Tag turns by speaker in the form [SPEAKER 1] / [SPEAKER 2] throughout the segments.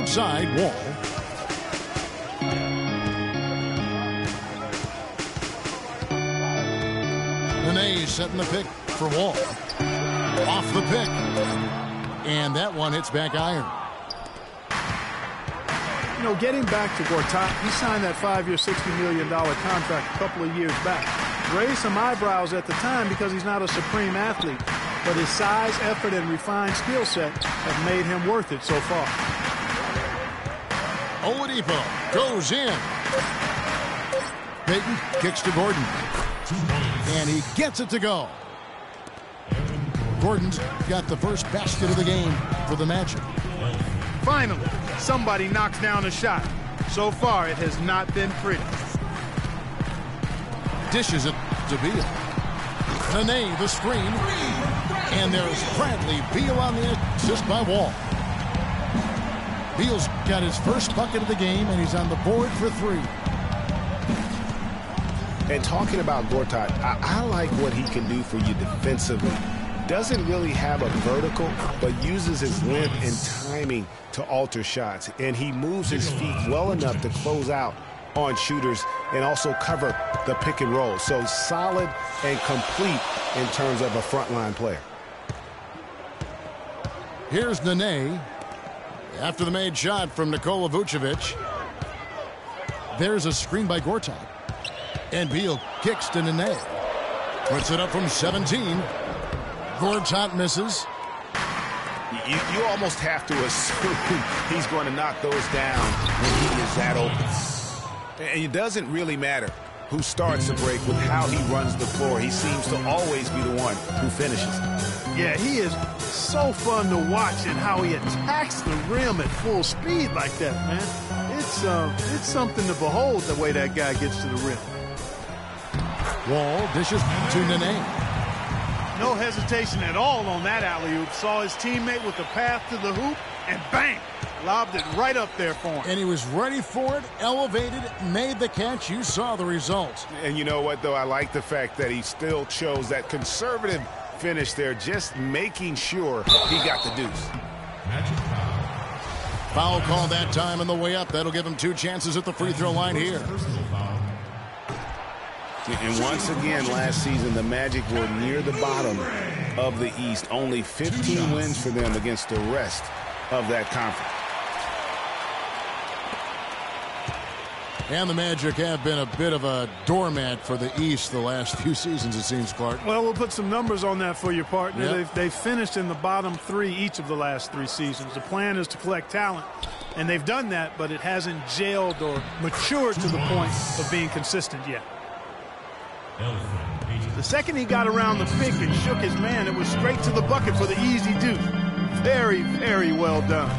[SPEAKER 1] inside Wall. Nene setting the pick for Wall. Off the pick. And that one hits back iron.
[SPEAKER 2] You know, getting back to Gortat, he signed that 5-year, $60 million contract a couple of years back. Raised some eyebrows at the time because he's not a supreme athlete, but his size, effort, and refined skill set have made him worth it so far.
[SPEAKER 1] Oladipo goes in. Payton kicks to Gordon. And he gets it to go. Gordon's got the first basket of the game for the Magic.
[SPEAKER 2] Finally, somebody knocks down a shot. So far, it has not been pretty.
[SPEAKER 1] Dishes it to Beal. Nene, the screen. And there's Bradley Beal on the assist by Wall. Beal's got his first bucket of the game, and he's on the board for 3.
[SPEAKER 3] And talking about Gortat, I like what he can do for you defensively. Doesn't really have a vertical, but uses his length and timing to alter shots. And he moves his feet well enough to close out on shooters and also cover the pick and roll. So solid and complete in terms of a frontline player.
[SPEAKER 1] Here's Nene. After the made shot from Nikola Vucevic. There's a screen by Gortat. And Beal kicks to Nene. Puts it up from 17. Gortat misses.
[SPEAKER 3] You almost have to assume he's going to knock those down when he is that open. And it doesn't really matter who starts the break with how he runs the floor. He seems to always be the one who finishes.
[SPEAKER 2] Yeah, he is so fun to watch and how he attacks the rim at full speed like that, man. It's something to behold the way that guy gets to the rim.
[SPEAKER 1] Wall dishes to Nene.
[SPEAKER 2] No hesitation at all on that alley-oop. Saw his teammate with the path to the hoop, and bang! Lobbed it right up there for him.
[SPEAKER 1] And he was ready for it, elevated, made the catch. You saw the result.
[SPEAKER 3] And you know what, though? I like the fact that he still chose that conservative finish there, just making sure he got the deuce.
[SPEAKER 1] Foul call that time on the way up. That'll give him 2 chances at the free throw line here.
[SPEAKER 3] And once again, last season, the Magic were near the bottom of the East. Only 15 wins for them against the rest of that conference.
[SPEAKER 1] And the Magic have been a bit of a doormat for the East the last few seasons, it seems, Clark.
[SPEAKER 2] Well, we'll put some numbers on that for you, partner.
[SPEAKER 1] Yep.
[SPEAKER 2] They've finished in the bottom 3 each of the last 3 seasons. The plan is to collect talent, and they've done that, but it hasn't gelled or matured to the point of being consistent yet. The second he got around the pick and shook his man, it was straight to the bucket for the easy deuce. Very, very well done.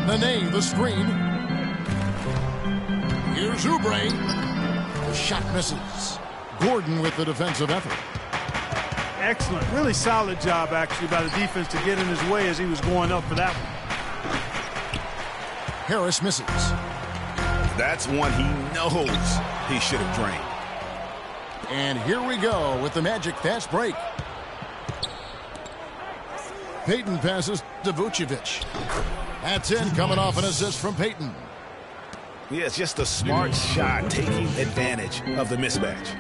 [SPEAKER 1] Nene, the screen. Here's Oubre. The shot misses. Gordon with the defensive effort.
[SPEAKER 2] Excellent. Really solid job, actually, by the defense to get in his way as he was going up for that one.
[SPEAKER 1] Harris misses.
[SPEAKER 3] That's one he knows he should have drained.
[SPEAKER 1] And here we go with the Magic fast break. Payton passes to Vucevic. That's in, coming off an assist from Payton.
[SPEAKER 3] Yeah, it's just a smart shot, taking advantage of the mismatch.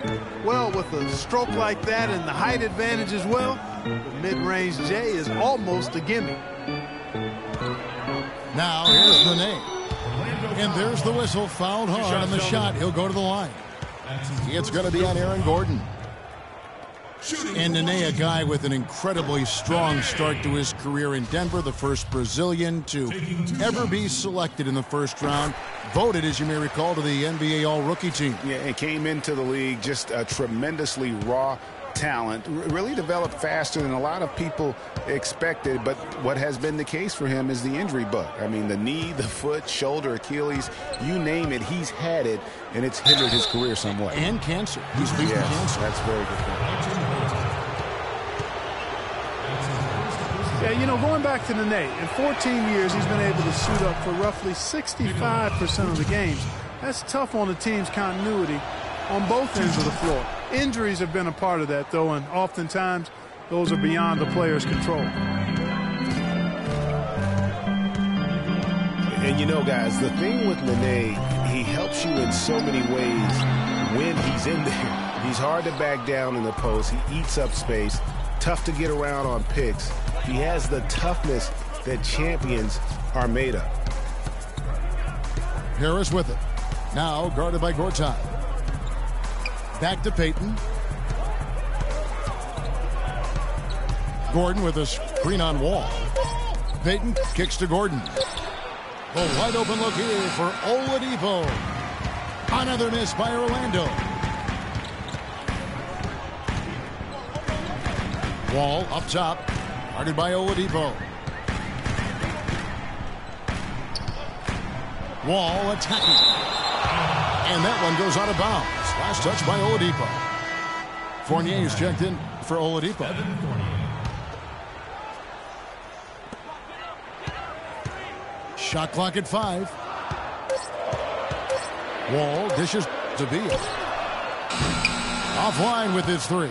[SPEAKER 2] Well, with a stroke like that and the height advantage as well, the mid-range J is almost a gimme.
[SPEAKER 1] Now here's Nene. And there's the whistle, fouled hard on the shot. He'll go to the line. It's going to be on Aaron Gordon. And Nene, a guy with an incredibly strong start to his career in Denver, the first Brazilian to ever be selected in the first round. Voted, as you may recall, to the NBA All-Rookie team.
[SPEAKER 3] Yeah, and came into the league just a tremendously raw talent, really developed faster than a lot of people expected, but what has been the case for him is the injury bug. I mean, the knee, the foot, shoulder, Achilles, you name it, he's had it, and it's hindered his career somewhat.
[SPEAKER 1] And cancer. He's beaten cancer.
[SPEAKER 3] That's very good point.
[SPEAKER 2] Yeah, you know, going back to Nene, in 14 years, he's been able to suit up for roughly 65% of the games. That's tough on the team's continuity on both ends of the floor. Injuries have been a part of that, though, and oftentimes those are beyond the player's control.
[SPEAKER 3] And you know, guys, the thing with Nene, he helps you in so many ways when he's in there. He's hard to back down in the post. He eats up space, tough to get around on picks. He has the toughness that champions are made of.
[SPEAKER 1] Harris with it. Now guarded by Gortat. Back to Payton. Gordon with a screen on Wall. Payton kicks to Gordon. A wide open look here for Oladipo. Another miss by Orlando. Wall up top. Guarded by Oladipo. Wall attacking. And that one goes out of bounds. Last touch by Oladipo. Fournier is checked in for Oladipo. Shot clock at 5. Wall dishes to Beal. Offline with his 3.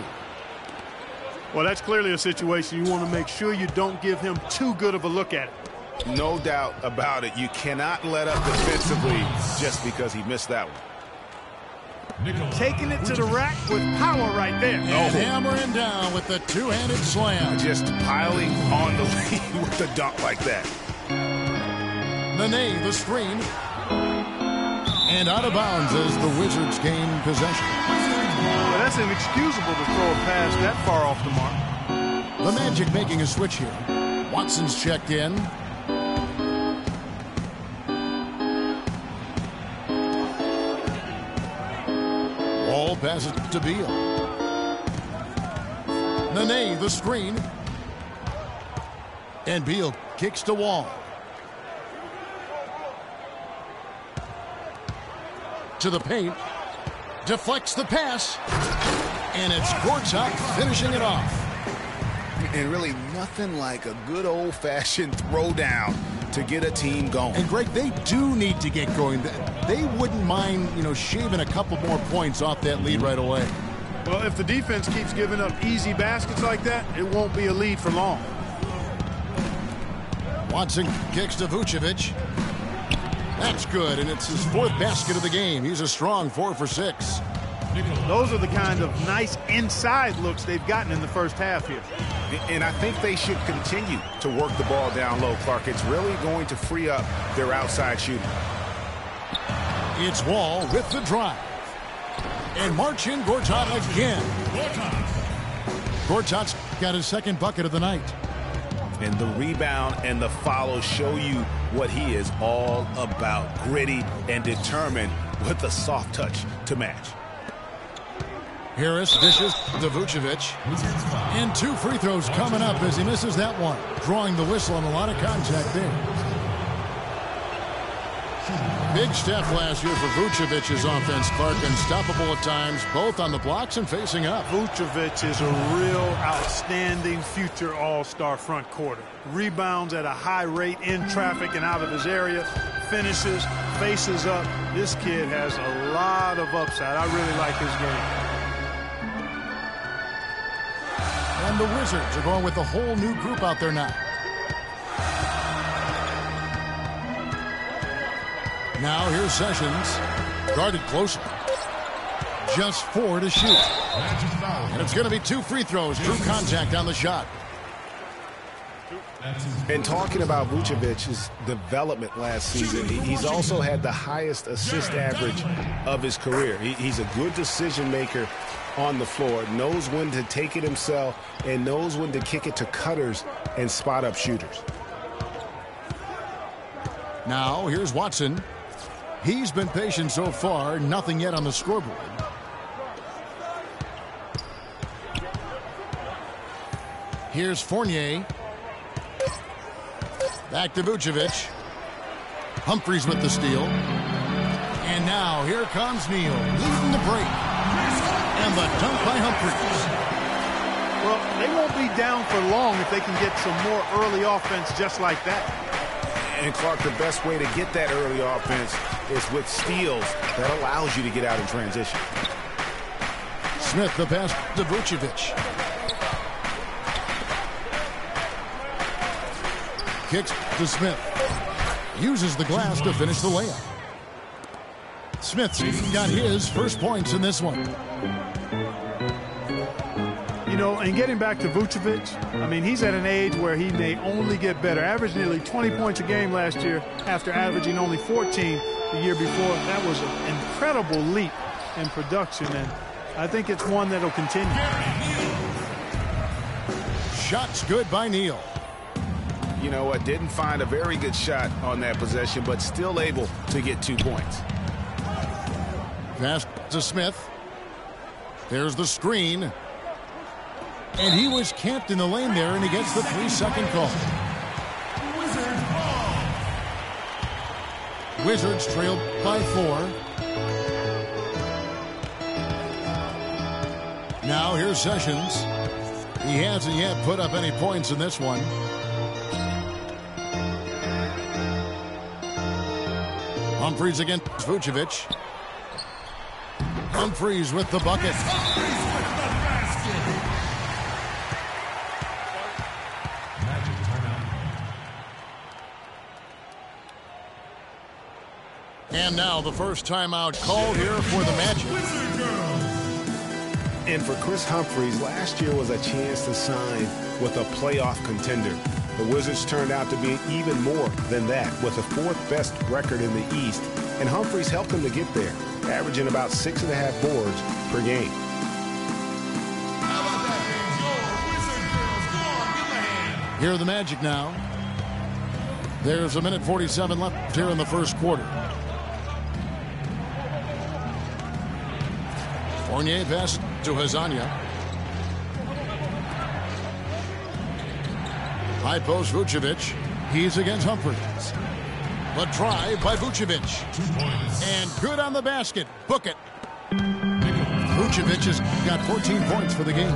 [SPEAKER 2] Well, that's clearly a situation you want to make sure you don't give him too good of a look at it.
[SPEAKER 3] No doubt about it. You cannot let up defensively just because he missed that one.
[SPEAKER 2] Taking it to the rack with power right there.
[SPEAKER 1] And hammering down with the two-handed slam.
[SPEAKER 3] Just piling on the lead with a dunk like that.
[SPEAKER 1] Nene, the screen. And out of bounds as the Wizards gain possession.
[SPEAKER 2] Well, that's inexcusable to throw a pass that far off the mark.
[SPEAKER 1] The Magic making a switch here. Watson's checked in. Wall passes to Beal. Nene, the screen. And Beal kicks to Wall. To the paint. Deflects the pass. And it's Gortat finishing it off.
[SPEAKER 3] And really nothing like a good old-fashioned throwdown to get a team going.
[SPEAKER 1] And Greg, they do need to get going. They wouldn't mind, shaving a couple more points off that lead right away.
[SPEAKER 2] Well, if the defense keeps giving up easy baskets like that, it won't be a lead for long.
[SPEAKER 1] Watson kicks to Vucevic. That's good, and it's his 4th basket of the game. He's a strong 4 for 6.
[SPEAKER 2] Those are the kind of nice inside looks they've gotten in the first half here.
[SPEAKER 3] And I think they should continue to work the ball down low, Clark. It's really going to free up their outside shooting.
[SPEAKER 1] It's Wall with the drive. And march in Gortat again. Gortat's got his 2nd bucket of the night.
[SPEAKER 3] And the rebound and the follow show you what he is all about. Gritty and determined with a soft touch to match.
[SPEAKER 1] Harris dishes to Vucevic. And 2 free throws coming up as he misses that one. Drawing the whistle and a lot of contact there. Big step last year for Vucevic's offense, Clark. Unstoppable at times, both on the blocks and facing up.
[SPEAKER 2] Vucevic is a real outstanding future all-star front courter. Rebounds at a high rate in traffic and out of his area. Finishes, faces up. This kid has a lot of upside. I really like his game.
[SPEAKER 1] And the Wizards are going with a whole new group out there now. Now here's Sessions, guarded closely. Just 4 to shoot. And it's going to be 2 free throws, true contact on the shot.
[SPEAKER 3] And talking about Vucevic's development last season, he's also had the highest assist average of his career. He's a good decision maker on the floor, knows when to take it himself, and knows when to kick it to cutters and spot up shooters.
[SPEAKER 1] Now here's Watson. He's been patient so far, nothing yet on the scoreboard. Here's Fournier. Back to Vucevic. Humphries with the steal. And now here comes Neal, leading the break. And the dunk by Humphries.
[SPEAKER 2] Well, they won't be down for long if they can get some more early offense just like that.
[SPEAKER 3] And Clark, the best way to get that early offense is with steals that allows you to get out in transition.
[SPEAKER 1] Smith, the pass to Vucevic. Kicks to Smith. uses the glass to finish the layup. Smith's got his first points in this one.
[SPEAKER 2] You know, and getting back to Vucevic, I mean, he's at an age where he may only get better. Averaged nearly 20 points a game last year after averaging only 14 the year before. That was an incredible leap in production, and I think it's one that'll continue.
[SPEAKER 1] Shots good by Neal.
[SPEAKER 3] You know what? Didn't find a very good shot on that possession, but still able to get 2 points.
[SPEAKER 1] Pass to Smith. There's the screen. And he was camped in the lane there, and he gets the 3-second call. Wizards trailed by 4. Now here's Sessions. He hasn't yet put up any points in this one. Humphries against Vucevic. Humphries with the bucket. And now the first timeout called here for the Magic.
[SPEAKER 3] And for Chris Humphries, last year was a chance to sign with a playoff contender. The Wizards turned out to be even more than that, with the 4th best record in the East. And Humphries helped them to get there, averaging about 6.5 boards per game.
[SPEAKER 1] Here are the Magic now. There's 1:47 left here in the first quarter. Fournier pass to Hazanya. High post Vucevic. He's against Humphries. The drive by Vucevic. And good on the basket. Book it. Vucevic has got 14 points for the game.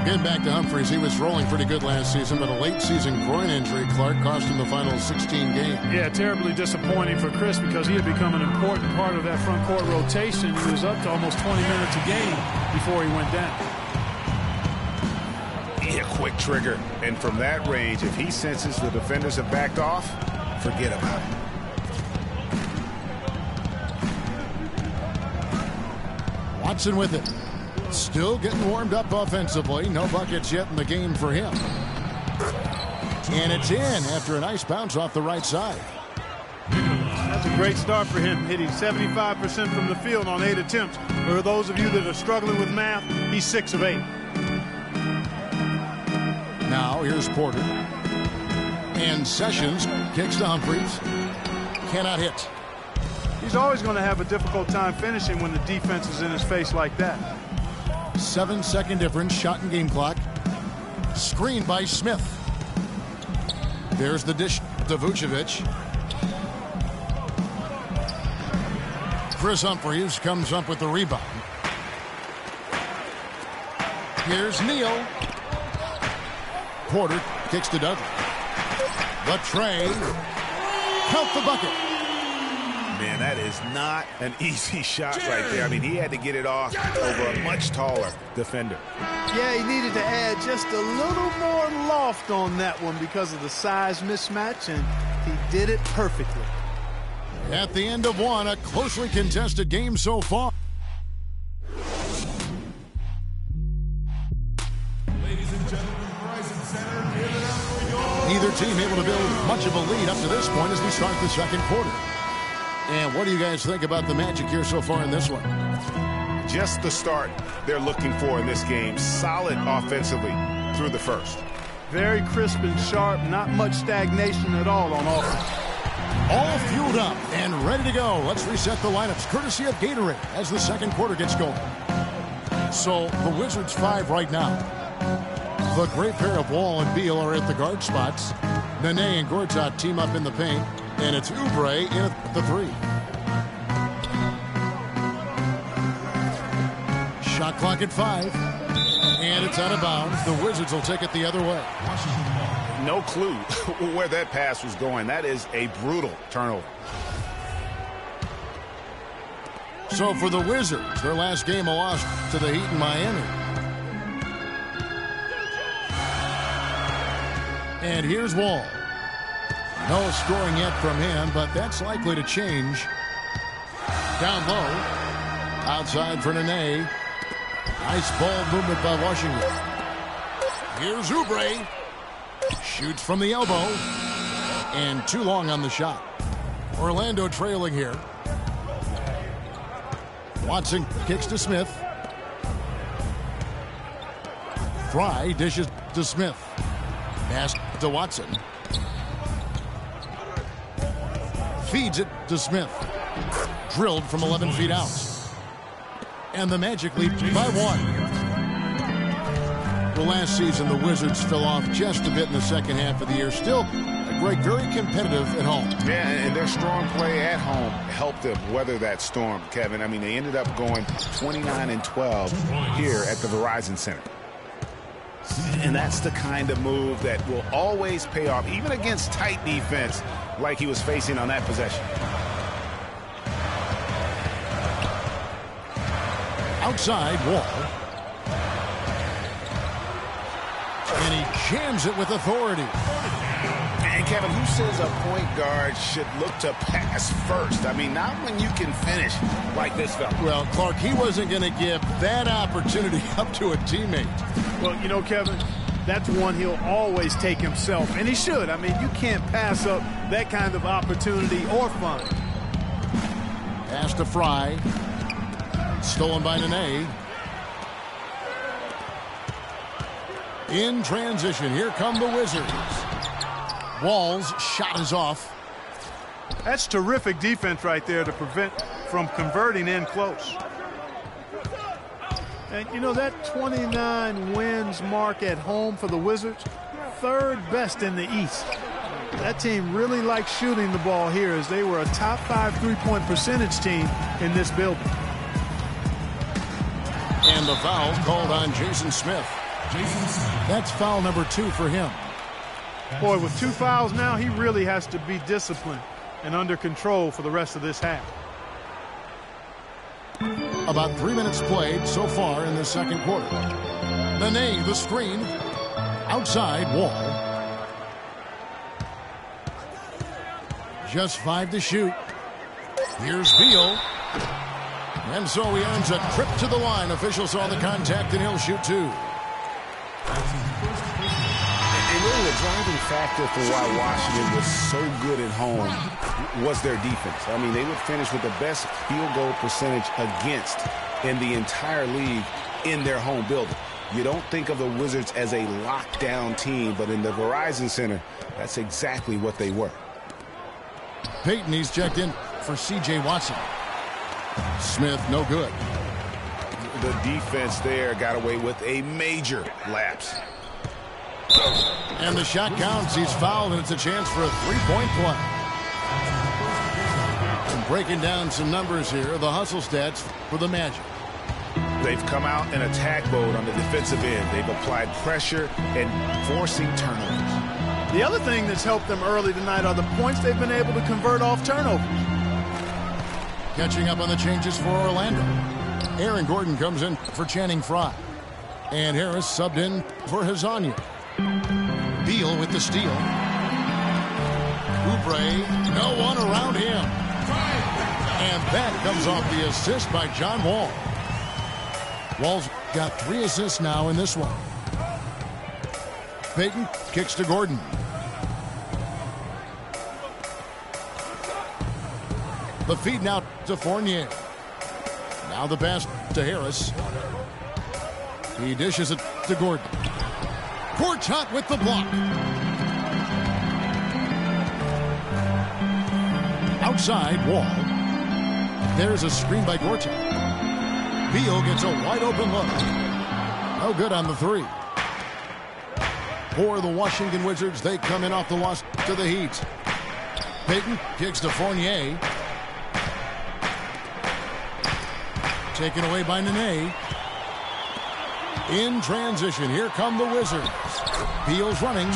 [SPEAKER 1] Getting back to Humphries, he was rolling pretty good last season, but a late season groin injury, Clark, cost him the final 16 games.
[SPEAKER 2] Yeah, terribly disappointing for Chris because he had become an important part of that front court rotation. He was up to almost 20 minutes a game before he went down.
[SPEAKER 3] Yeah, quick trigger. And from that range, if he senses the defenders have backed off, forget about it.
[SPEAKER 1] Watson with it. Still getting warmed up offensively. No buckets yet in the game for him. And it's in after a nice bounce off the right side.
[SPEAKER 2] That's a great start for him, hitting 75% from the field on 8 attempts. For those of you that are struggling with math, he's 6 of 8.
[SPEAKER 1] Now here's Porter. And Sessions kicks to Humphries. Cannot hit.
[SPEAKER 2] He's always going to have a difficult time finishing when the defense is in his face like that.
[SPEAKER 1] 7-second difference, shot and game clock. Screened by Smith. There's the dish to Vucevic. Chris Humphries comes up with the rebound. Here's Neal. Porter kicks to Dudley. The tray. Count the bucket.
[SPEAKER 3] Man, that is not an easy shot right there. I mean, he had to get it off over a much taller defender.
[SPEAKER 2] Yeah, he needed to add just a little more loft on that one because of the size mismatch, and he did it perfectly.
[SPEAKER 1] At the end of one, a closely contested game so far.
[SPEAKER 4] Ladies and gentlemen, Verizon Center, give it up for your...
[SPEAKER 1] Neither team able to build much of a lead up to this point as we start the second quarter. And what do you guys think about the Magic here so far in this one?
[SPEAKER 3] Just the start they're looking for in this game. Solid offensively through the first.
[SPEAKER 2] Very crisp and sharp, not much stagnation at all on offense.
[SPEAKER 1] All fueled up and ready to go. Let's reset the lineups courtesy of Gatorade as the second quarter gets going. So the Wizards 5 right now. The great pair of Wall and Beal are at the guard spots. Nene and Gortat team up in the paint. And it's Oubre in at the 3. Shot clock at 5. And it's out of bounds. The Wizards will take it the other way.
[SPEAKER 3] No clue where that pass was going. That is a brutal turnover.
[SPEAKER 1] So for the Wizards, their last game a loss to the Heat in Miami. And here's Wall. No scoring yet from him, but that's likely to change. Down low. Outside for Nene. Nice ball movement by Washington. Here's Oubre. Shoots from the elbow. And too long on the shot. Orlando trailing here. Watson kicks to Smith. Fry dishes to Smith. Pass to Watson. Feeds it to Smith. Drilled from 11 feet out. And the Magic lead by 1. Well, last season, the Wizards fell off just a bit in the second half of the year. Still, Greg, very competitive at home.
[SPEAKER 3] Yeah, and their strong play at home helped them weather that storm, Kevin. I mean, they ended up going 29-12 here at the Verizon Center. And that's the kind of move that will always pay off, even against tight defense like he was facing on that possession.
[SPEAKER 1] Outside Wall. And he jams it with authority.
[SPEAKER 3] And Kevin, who says a point guard should look to pass first? I mean, not when you can finish like this fella.
[SPEAKER 1] Well, Clark, he wasn't going to give that opportunity up to a teammate.
[SPEAKER 2] Well, you know, Kevin, that's one he'll always take himself, and he should. I mean, you can't pass up that kind of opportunity or fun.
[SPEAKER 1] Pass to Fry. Stolen by Nene. In transition, here come the Wizards. Wall's shot is off.
[SPEAKER 2] That's terrific defense right there to prevent from converting in close. And, you know, that 29 wins mark at home for the Wizards, third best in the East. That team really likes shooting the ball here, as they were a top 5 three-point percentage team in this building.
[SPEAKER 1] And the foul called on Jason Smith. That's foul number 2 for him.
[SPEAKER 2] Boy, with 2 fouls now, he really has to be disciplined and under control for the rest of this half.
[SPEAKER 1] About 3 minutes played so far in the second quarter. Nene, the screen. Outside Wall. Just 5 to shoot. Here's Beal. And so he earns a trip to the line. Officials saw the contact, and he'll shoot 2.
[SPEAKER 3] And really the driving factor for why Washington was so good at home was their defense. I mean, they would finish with the best field goal percentage against in the entire league in their home building. You don't think of the Wizards as a lockdown team, but in the Verizon Center, that's exactly what they were.
[SPEAKER 1] Payton, he's checked in for C.J. Watson. Smith, no good.
[SPEAKER 3] The defense there got away with a major lapse.
[SPEAKER 1] And the shot counts. He's fouled, and it's a chance for a three-point play. And breaking down some numbers here, the hustle stats for the Magic.
[SPEAKER 3] They've come out in attack mode on the defensive end. They've applied pressure and forcing turnovers.
[SPEAKER 2] The other thing that's helped them early tonight are the points they've been able to convert off turnovers.
[SPEAKER 1] Catching up on the changes for Orlando. Aaron Gordon comes in for Channing Frye. And Harris subbed in for Hezonja. Beal with the steal. Oubre, no one around him. And that comes off the assist by John Wall. Wall's got 3 assists now in this one. Payton kicks to Gordon. The feed now to Fournier. Now the pass to Harris. He dishes it to Gordon. Gortat with the block. Outside Wall. There's a screen by Gortat. Beal gets a wide open look. No good on the 3. For the Washington Wizards, they come in off the loss to the Heat. Payton kicks to Fournier. Taken away by Nene. In transition, here come the Wizards. Beal's running.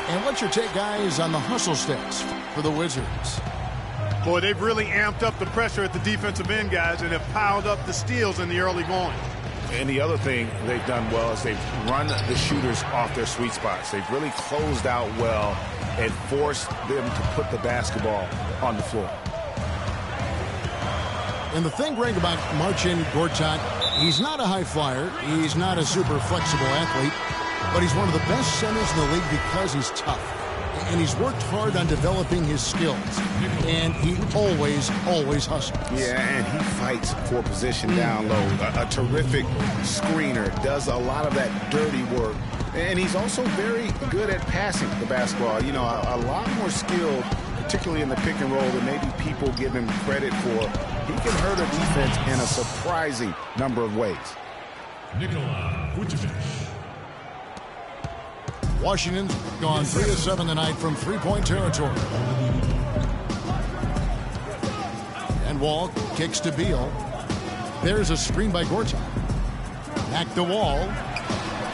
[SPEAKER 1] And what's your take, guys, on the hustle stats for the Wizards?
[SPEAKER 2] Boy, they've really amped up the pressure at the defensive end, guys, and have piled up the steals in the early going.
[SPEAKER 3] And the other thing they've done well is they've run the shooters off their sweet spots. They've really closed out well and forced them to put the basketball on the floor.
[SPEAKER 1] And the thing, Greg, about Marcin Gortat, he's not a high flyer. He's not a super flexible athlete. But he's one of the best centers in the league because he's tough. And he's worked hard on developing his skills. And he always hustles.
[SPEAKER 3] Yeah, and he fights for position down low. A terrific screener, does a lot of that dirty work. And he's also very good at passing the basketball. You know, a lot more skilled, particularly in the pick and roll, than maybe people give him credit for. He can hurt a defense in a surprising number of ways.
[SPEAKER 4] Nikola Vucevic.
[SPEAKER 1] Washington's gone 3 of 7 tonight from three-point territory. And Wall kicks to Beal. There's a screen by Gortat. Back to Wall.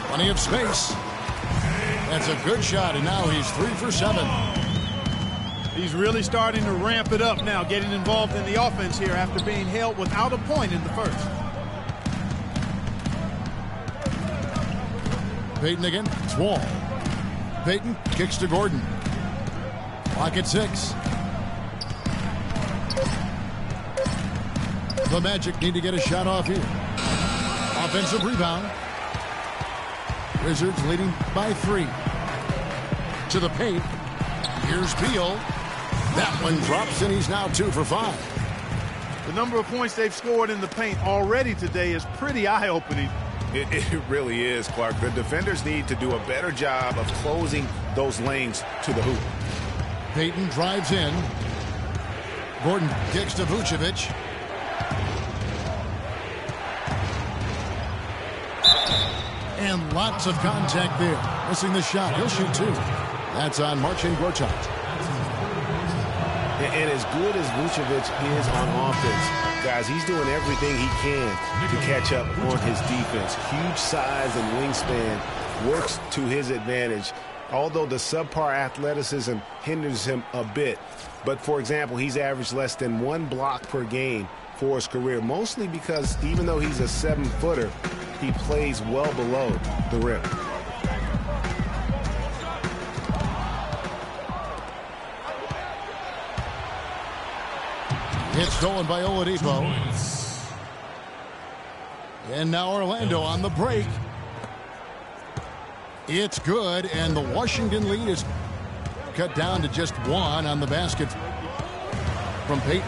[SPEAKER 1] Plenty of space. That's a good shot, and now he's 3 for 7.
[SPEAKER 2] He's really starting to ramp it up now, getting involved in the offense here after being held without a point in the first.
[SPEAKER 1] Payton again. It's Wall. Payton kicks to Gordon. Clock at 6. The Magic need to get a shot off here. Offensive rebound. Wizards leading by 3. To the paint. Here's Beal. That one drops, and he's now 2 for 5.
[SPEAKER 2] The number of points they've scored in the paint already today is pretty eye-opening.
[SPEAKER 3] It really is, Clark. The defenders need to do a better job of closing those lanes to the hoop.
[SPEAKER 1] Payton drives in. Gordon kicks to Vucevic. And lots of contact there. Missing the shot. He'll shoot 2. That's on Marcin Gortat.
[SPEAKER 3] And as good as Vucevic is on offense, guys, he's doing everything he can to catch up on his defense. Huge size and wingspan works to his advantage, although the subpar athleticism hinders him a bit. But, for example, he's averaged less than 1 block per game for his career, mostly because even though he's a 7-footer, he plays well below the rim.
[SPEAKER 1] It's stolen by Oladipo. And now Orlando on the break. It's good, and the Washington lead is cut down to just 1 on the basket from Payton.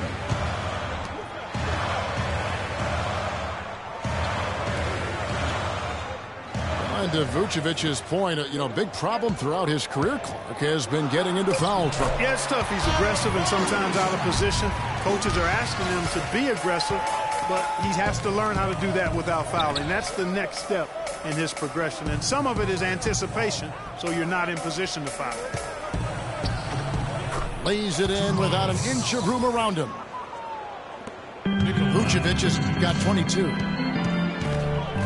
[SPEAKER 1] And to Vucevic's point, big problem throughout his career, Clark, has been getting into foul trouble.
[SPEAKER 2] Yeah, it's tough. He's aggressive and sometimes out of position. Coaches are asking him to be aggressive, but he has to learn how to do that without fouling. That's the next step in his progression. And some of it is anticipation, so you're not in position to foul.
[SPEAKER 1] Lays it in without an inch of room around him. Vucevic has got 22.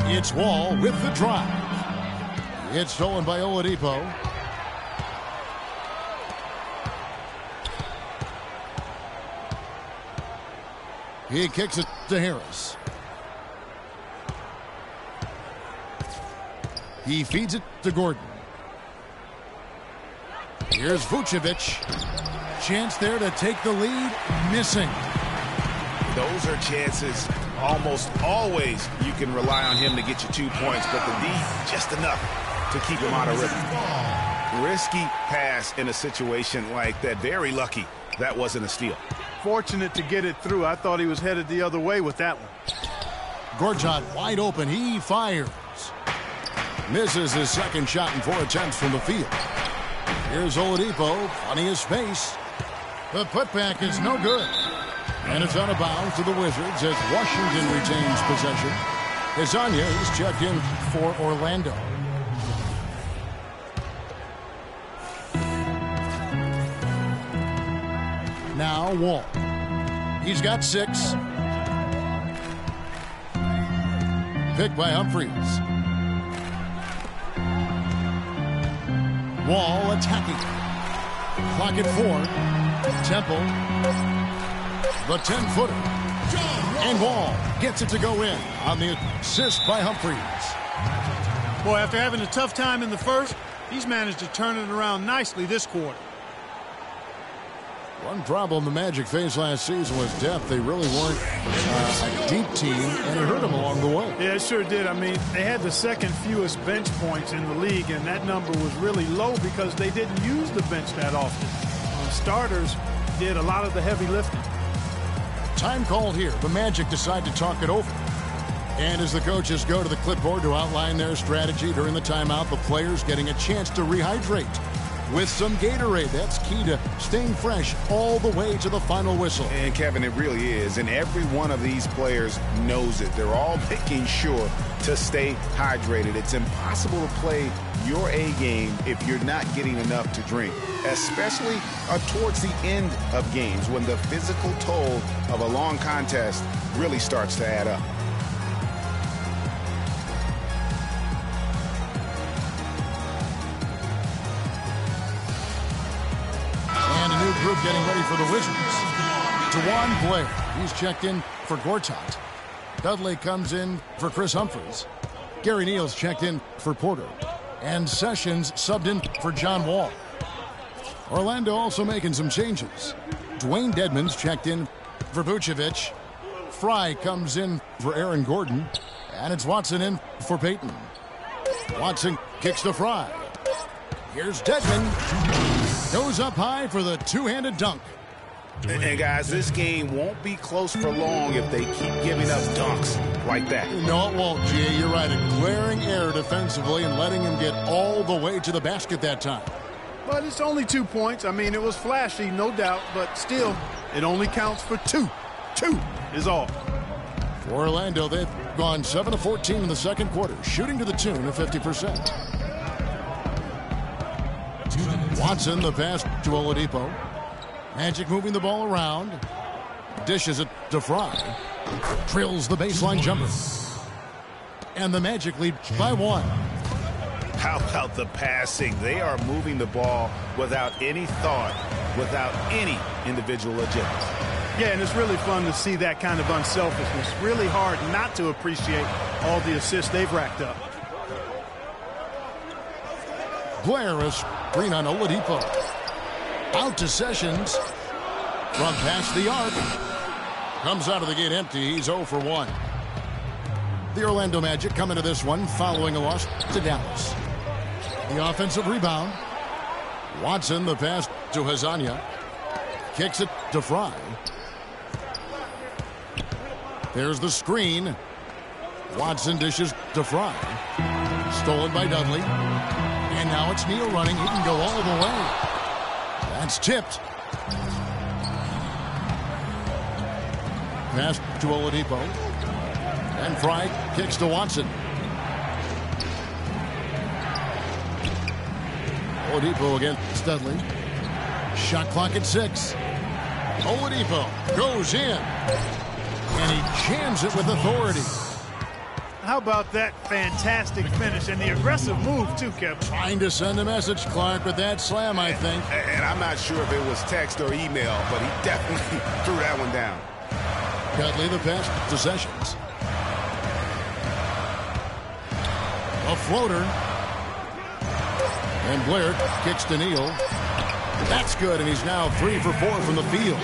[SPEAKER 1] It's Wall with the drive. It's stolen by Oladipo. He kicks it to Harris. He feeds it to Gordon. Here's Vucevic. Chance there to take the lead. Missing.
[SPEAKER 3] Those are chances almost always you can rely on him to get you 2 points, but the D, just enough to keep him out of rhythm. Risky pass in a situation like that. Very lucky that wasn't a steal.
[SPEAKER 2] Fortunate to get it through. I thought he was headed the other way with that one.
[SPEAKER 1] Gortat wide open. He fires. Misses his second shot in 4 attempts from the field. Here's Oladipo. Plenty of space. The putback is no good. And it's out of bounds to the Wizards as Washington retains possession. Hezonja is checked in for Orlando. Now Wall. He's got 6. Picked by Humphries. Wall attacking. Clock at 4. Temple. The 10-footer. And Wall gets it to go in on the assist by Humphries.
[SPEAKER 2] Boy, after having a tough time in the first, he's managed to turn it around nicely this quarter.
[SPEAKER 1] One problem the Magic faced last season was depth. They really weren't a deep team, and it hurt them along the way.
[SPEAKER 2] Yeah, it sure did. I mean, they had the second fewest bench points in the league, and that number was really low because they didn't use the bench that often. Starters did a lot of the heavy lifting.
[SPEAKER 1] Time called here. The Magic decide to talk it over. And as the coaches go to the clipboard to outline their strategy during the timeout, the players getting a chance to rehydrate with some Gatorade. That's key to staying fresh all the way to the final whistle.
[SPEAKER 3] And, Kevin, it really is. And every one of these players knows it. They're all making sure to stay hydrated. It's impossible to play your A game if you're not getting enough to drink, especially towards the end of games when the physical toll of a long contest really starts to add up.
[SPEAKER 1] Group getting ready for the Wizards. Dewan Blair, he's checked in for Gortat. Dudley comes in for Chris Humphries. Gary Neal's checked in for Porter. And Sessions subbed in for John Wall. Orlando also making some changes. Dwayne Dedmon's checked in for Vucevic. Fry comes in for Aaron Gordon. And it's Watson in for Payton. Watson kicks to Fry. Here's Dedmon. Goes up high for the two-handed dunk.
[SPEAKER 3] And, guys, this game won't be close for long if they keep giving up dunks like that.
[SPEAKER 1] No, it won't, Jay. You're right. A glaring error defensively and letting him get all the way to the basket that time.
[SPEAKER 2] But it's only 2 points. I mean, it was flashy, no doubt, but still, it only counts for 2. 2 is all.
[SPEAKER 1] For Orlando, they've gone 7 of 14 in the second quarter, shooting to the tune of 50%. Watson, the pass to Oladipo. Magic moving the ball around. Dishes it to Fry. Drills the baseline jumper. And the Magic lead by 1.
[SPEAKER 3] How about the passing? They are moving the ball without any thought, without any individual agenda.
[SPEAKER 2] Yeah, and it's really fun to see that kind of unselfishness. Really hard not to appreciate all the assists they've racked up.
[SPEAKER 1] Blair is screen on Oladipo. Out to Sessions. From past the arc. Comes out of the gate empty. He's 0 for 1. The Orlando Magic come into this one following a loss to Dallas. The offensive rebound. Watson, the pass to Hazanya. Kicks it to Fry. There's the screen. Watson dishes to Fry. Stolen by Dudley. And now it's Neal running. He can go all the way. That's tipped. Pass to Oladipo. And Fry kicks to Watson. Oladipo against Dudley. Shot clock at 6. Oladipo goes in. And he jams it with authority.
[SPEAKER 2] How about that fantastic finish and the aggressive move, too, Kevin?
[SPEAKER 1] Trying to send a message, Clark, with that slam, I think.
[SPEAKER 3] And I'm not sure if it was text or email, but he definitely threw that one down.
[SPEAKER 1] Dudley, the pass to Sessions. A floater. And Blair kicks to Neal. That's good, and he's now 3 for 4 from the field.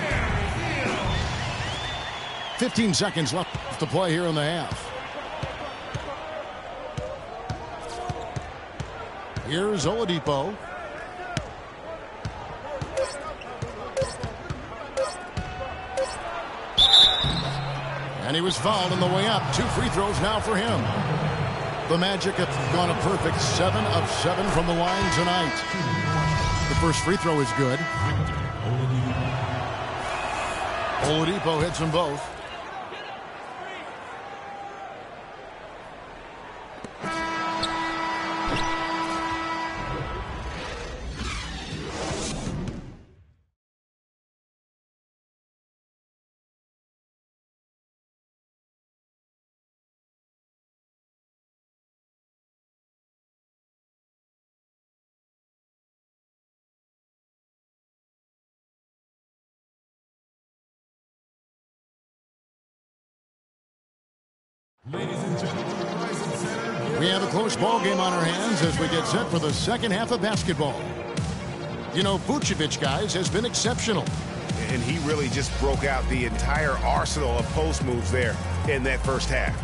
[SPEAKER 1] 15 seconds left to play here in the half. Here's Oladipo. And he was fouled on the way up. 2 free throws now for him. The Magic have gone a perfect 7 of 7 from the line tonight. The first free throw is good. Oladipo hits them both.
[SPEAKER 4] Ladies and gentlemen, rising center.
[SPEAKER 1] We have a close ball game on our hands as we get set for the second half of basketball. You know, Vucevic, guys, has been exceptional.
[SPEAKER 3] And he really just broke out the entire arsenal of post moves there in that first half.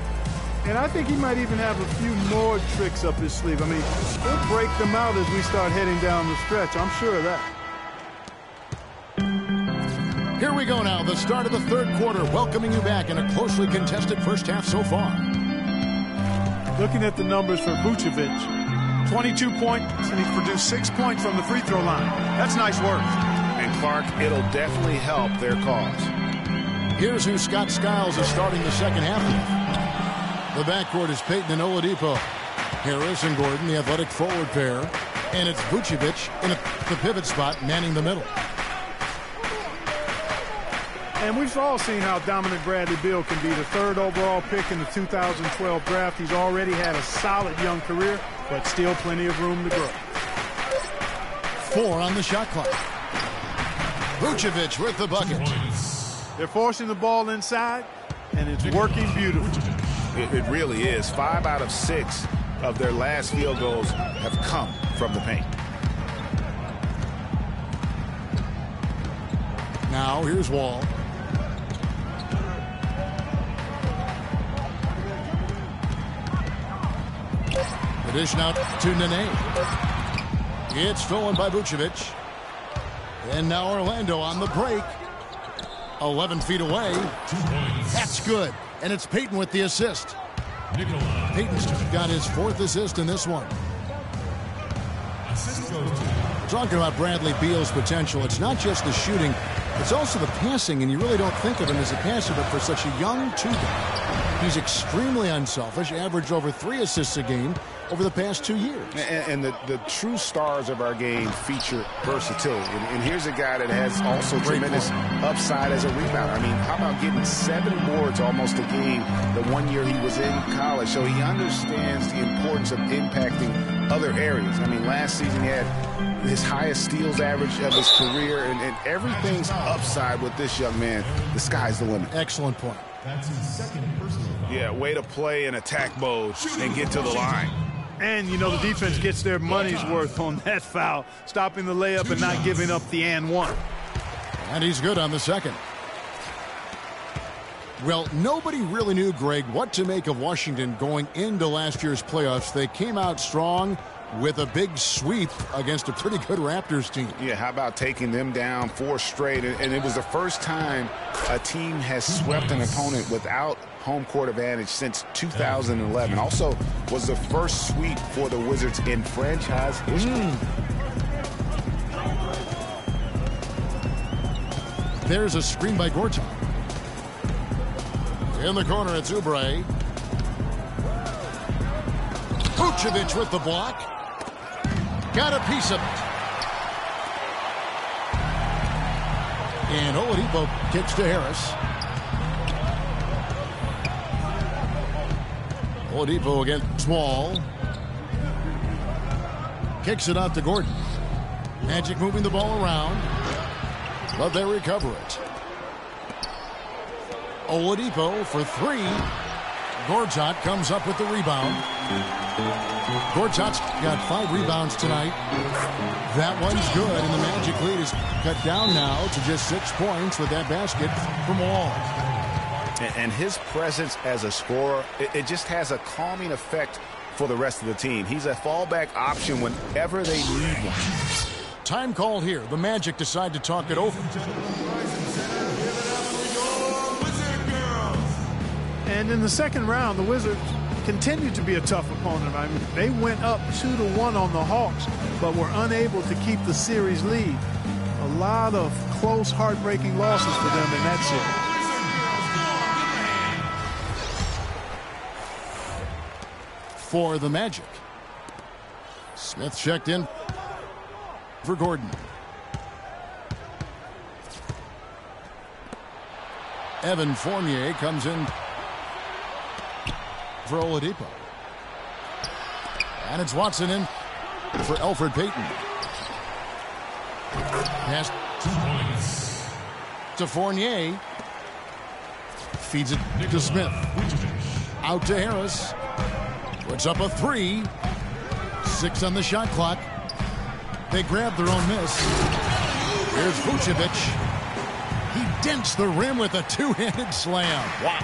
[SPEAKER 2] And I think he might even have a few more tricks up his sleeve. I mean, he'll break them out as we start heading down the stretch. I'm sure of that.
[SPEAKER 1] Here we go now, the start of the third quarter, welcoming you back in a closely contested first half so far.
[SPEAKER 2] Looking at the numbers for Vucevic, 22 points, and he's produced 6 points from the free throw line. That's nice work.
[SPEAKER 3] And Clark, it'll definitely help their cause.
[SPEAKER 1] Here's who Scott Skiles is starting the second half with. The backcourt is Payton and Oladipo. Harris and Gordon, the athletic forward pair. And it's Vucevic in the pivot spot, manning the middle.
[SPEAKER 2] And we've all seen how dominant Bradley Beal can be. The third overall pick in the 2012 draft. He's already had a solid young career, but still plenty of room to grow.
[SPEAKER 1] 4 on the shot clock. Vucevic with the bucket.
[SPEAKER 2] They're forcing the ball inside, and it's working beautifully.
[SPEAKER 3] It really is. 5 out of 6 of their last field goals have come from the paint.
[SPEAKER 1] Now here's Wall. The dish now to Nene. It's stolen by Vucevic. And now Orlando on the break. 11 feet away. That's good. And it's Payton with the assist. Payton's got his 4th assist in this one. Talking about Bradley Beal's potential, it's not just the shooting, it's also the passing, and you really don't think of him as a passer, but for such a young two-guy, he's extremely unselfish, averaged over 3 assists a game over the past 2 years.
[SPEAKER 3] And the true stars of our game feature versatility. And here's a guy that has also tremendous upside as a rebounder. I mean, how about getting 7 boards almost a game the one year he was in college? So he understands the importance of impacting other areas. I mean, last season he had his highest steals average of his career, and everything's upside with this young man. The sky's the limit.
[SPEAKER 1] Excellent point.
[SPEAKER 4] That's his second personal foul.
[SPEAKER 3] Yeah, way to play in attack mode and get to the line.
[SPEAKER 2] And, you know, the defense gets their money's worth on that foul, stopping the layup and not giving up the and one.
[SPEAKER 1] And he's good on the second. Well, nobody really knew, Greg, what to make of Washington going into last year's playoffs. They came out strong with a big sweep against a pretty good Raptors team.
[SPEAKER 3] Yeah, how about taking them down 4 straight? And it was the first time a team has swept an opponent without home court advantage since 2011. Also was the first sweep for the Wizards in franchise history.
[SPEAKER 1] There's a screen by Gortat. In the corner, it's Oubre. Vucevic with the block. Got a piece of it. And Oladipo kicks to Harris. Oladipo against Wall. Kicks it out to Gordon. Magic moving the ball around. But they recover it. Oladipo for 3. Gortat comes up with the rebound. Gortat's got 5 rebounds tonight. That one's good, and the Magic lead is cut down now to just 6 points with that basket from Wall.
[SPEAKER 3] And his presence as a scorer, it just has a calming effect for the rest of the team. He's a fallback option whenever they need one.
[SPEAKER 1] Time called here. The Magic decide to talk it over.
[SPEAKER 2] And in the second round, the Wizards continued to be a tough opponent. I mean, they went up 2-1 on the Hawks, but were unable to keep the series lead. A lot of close, heartbreaking losses for them in that
[SPEAKER 1] series. For the Magic, Smith checked in for Gordon. Evan Fournier comes in for Oladipo. And it's Watson in for Elfrid Payton. Pass to Fournier. Feeds it to Smith. Out to Harris. Puts up a 3. 6 on the shot clock. They grab their own miss. Here's Vucevic. He dents the rim with a two-handed slam. Wow.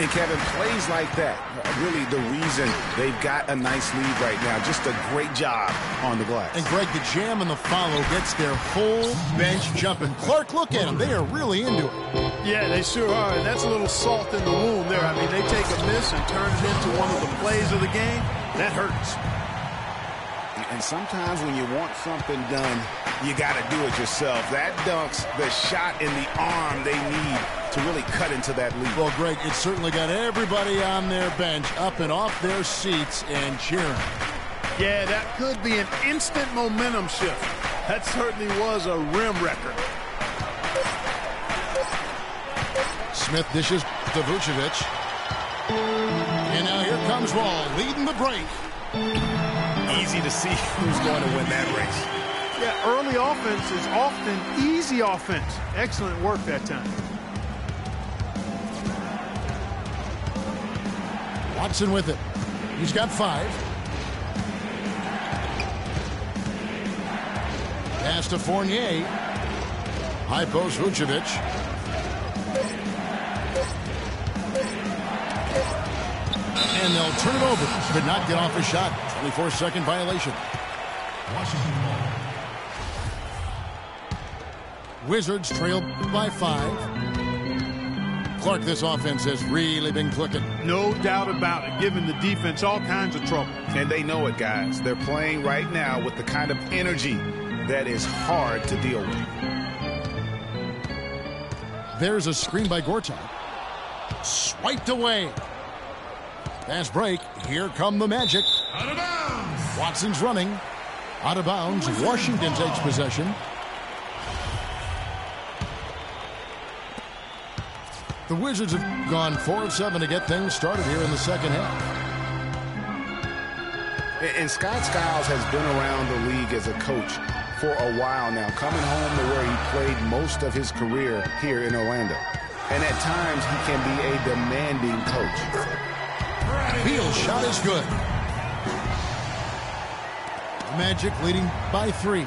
[SPEAKER 3] And Kevin, plays like that, really the reason they've got a nice lead right now. Just a great job on the glass.
[SPEAKER 1] And Greg, the jam and the follow gets their whole bench jumping. Clark, look at them. They are really into it.
[SPEAKER 2] Yeah, they sure are. And that's a little salt in the wound there. I mean, they take a miss and turn it into one of the plays of the game. That hurts.
[SPEAKER 3] And sometimes when you want something done, you got to do it yourself. That dunks the shot in the arm they need to really cut into that lead.
[SPEAKER 1] Well, Greg, it certainly got everybody on their bench up and off their seats and cheering.
[SPEAKER 2] Yeah, that could be an instant momentum shift. That certainly was a rim wrecker.
[SPEAKER 1] Smith dishes to Vucevic. And now here comes Wall, leading the break.
[SPEAKER 3] Easy to see who's going to win that race.
[SPEAKER 2] Yeah, early offense is often easy offense. Excellent work that time.
[SPEAKER 1] Watson with it. He's got 5. Pass to Fournier. High post Vucevic. And they'll turn it over. Could not get off a shot. 24-second violation.
[SPEAKER 4] Washington ball.
[SPEAKER 1] Wizards trail by 5. Clark, this offense has really been clicking.
[SPEAKER 2] No doubt about it, giving the defense all kinds of trouble.
[SPEAKER 3] And they know it, guys. They're playing right now with the kind of energy that is hard to deal with.
[SPEAKER 1] There's a screen by Gortat. Swiped away. Fast break. Here come the Magic.
[SPEAKER 4] Out of bounds.
[SPEAKER 1] Watson's running. Out of bounds. Washington takes possession. The Wizards have gone 4 of 7 to get things started here in the second half.
[SPEAKER 3] And Scott Skiles has been around the league as a coach for a while now, coming home to where he played most of his career here in Orlando. And at times, he can be a demanding coach.
[SPEAKER 1] Beal's shot is good. Magic leading by 3.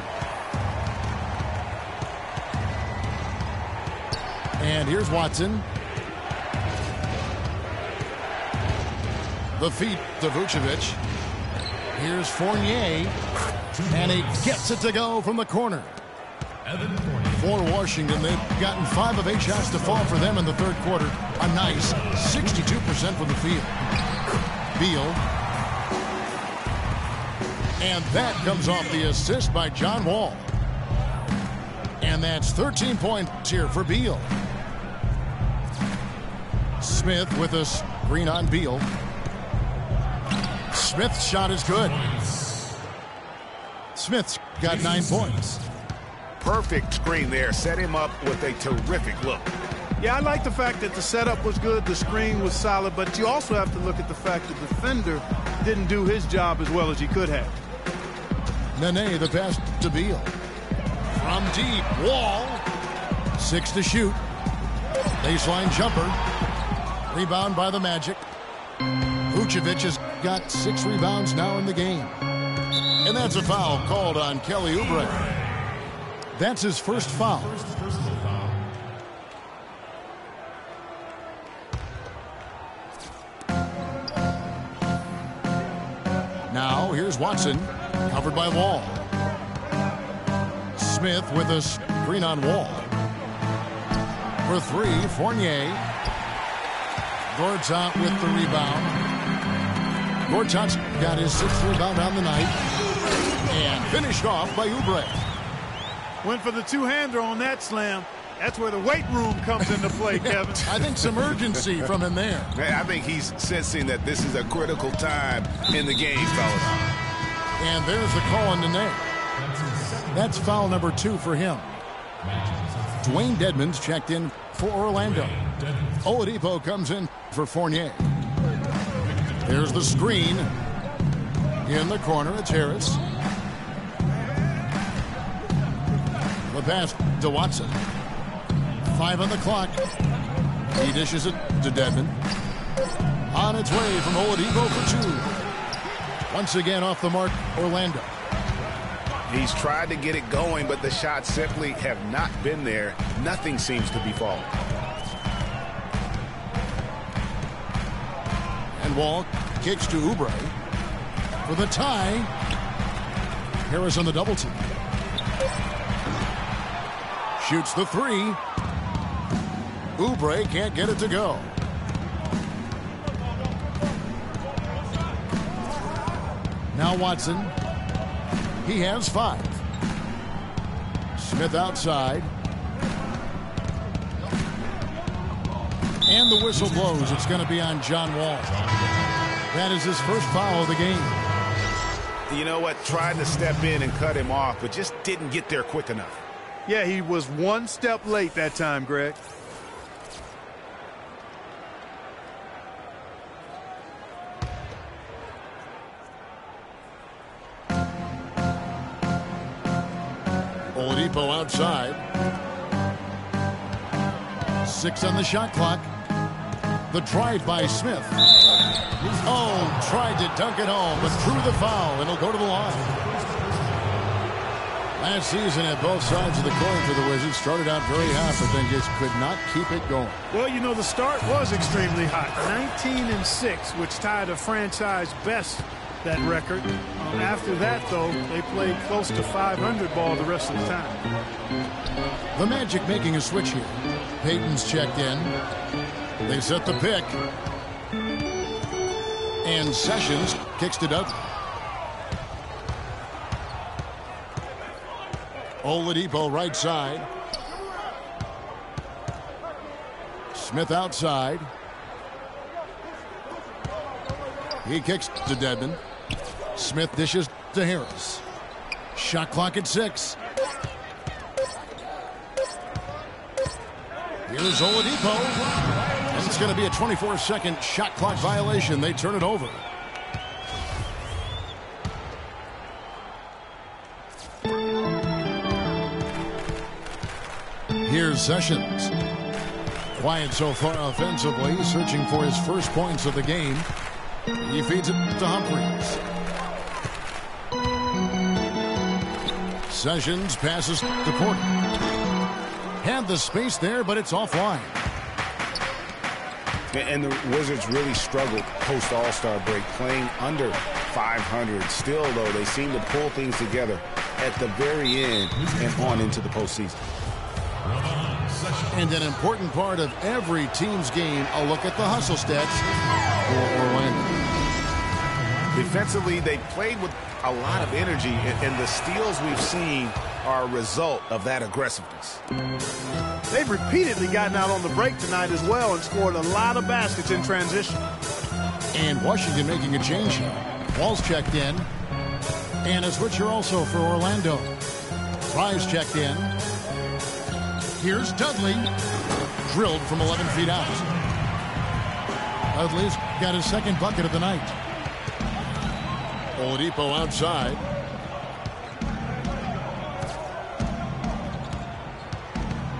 [SPEAKER 1] And here's Watson. The feet to Vucevic. Here's Fournier. And he gets it to go from the corner. For Washington, they've gotten 5 of 8 shots to fall for them in the third quarter. A nice 62% from the field. Beal. And that comes off the assist by John Wall. And that's 13 points here for Beal. Smith with a screen on Beal. Smith's shot is good. Smith's got 9 points.
[SPEAKER 3] Perfect screen there. Set him up with a terrific look.
[SPEAKER 2] Yeah, I like the fact that the setup was good, the screen was solid, but you also have to look at the fact that the defender didn't do his job as well as he could have.
[SPEAKER 1] Nene, the pass to Beal. From deep, Wall. 6 to shoot. Baseline jumper. Rebound by the Magic. Vucevic has got 6 rebounds now in the game. And that's a foul called on Kelly Oubre. That's his first foul. Now here's Watson, covered by Wall. Smith with a screen on Wall. For 3, Fournier. Gortat with the rebound. Gortat's got his 6th rebound on the night. And finished off by Oubre.
[SPEAKER 2] Went for the two-hander on that slam. That's where the weight room comes into play, Kevin.
[SPEAKER 1] I think some urgency from him there.
[SPEAKER 3] I think he's sensing that this is a critical time in the game, fellas.
[SPEAKER 1] And there's the call on Nene. That's foul number 2 for him. Dwayne Dedmon's checked in for Orlando. Oladipo comes in for Fournier. There's the screen. In the corner, it's Harris. The pass to Watson. 5 on the clock. He dishes it to Dedmon. On its way from Oladipo for 2. Once again off the mark, Orlando.
[SPEAKER 3] He's tried to get it going, but the shots simply have not been there. Nothing seems to be falling.
[SPEAKER 1] And Wall kicks to Oubre for the tie. Harris on the double team. Shoots the 3. Oubre can't get it to go. Now Watson. He has 5. Smith outside. And the whistle blows. It's going to be on John Wall. That is his first foul of the game.
[SPEAKER 3] You know what? Tried to step in and cut him off, but just didn't get there quick enough.
[SPEAKER 2] Yeah, he was one step late that time, Greg.
[SPEAKER 1] Oladipo outside. 6 on the shot clock. The drive by Smith. Oh, tried to dunk it home, but drew the foul, and he'll go to the line. Last season at both sides of the coin for the Wizards started out very hot, but then just could not keep it going.
[SPEAKER 2] Well, you know, the start was extremely hot. 19-6, which tied a franchise best, that record. After that, though, they played close to 500 ball the rest of the time.
[SPEAKER 1] The Magic making a switch here. Payton's checked in. They set the pick. And Sessions kicks to Dudley. Oladipo right side. Smith outside. He kicks to Dedmon. Smith dishes to Harris. Shot clock at 6. Here's Oladipo. And it's going to be a 24-second shot clock violation. They turn it over. Here's Sessions. Quiet so far offensively, searching for his first points of the game. He feeds it to Humphries. Sessions passes to Porter. Had the space there, but it's offline.
[SPEAKER 3] And the Wizards really struggled post All-Star break, playing under 500. Still, though, they seem to pull things together at the very end and on into the postseason.
[SPEAKER 1] And an important part of every team's game, a look at the hustle stats for Orlando.
[SPEAKER 3] Defensively, they played with a lot of energy, and the steals we've seen are a result of that aggressiveness.
[SPEAKER 2] They've repeatedly gotten out on the break tonight as well and scored a lot of baskets in transition.
[SPEAKER 1] And Washington making a change here. Wall's checked in. And a switcher also for Orlando. Fry's checked in. Here's Dudley. Drilled from 11 feet out. Dudley's got his second bucket of the night. Oladipo outside.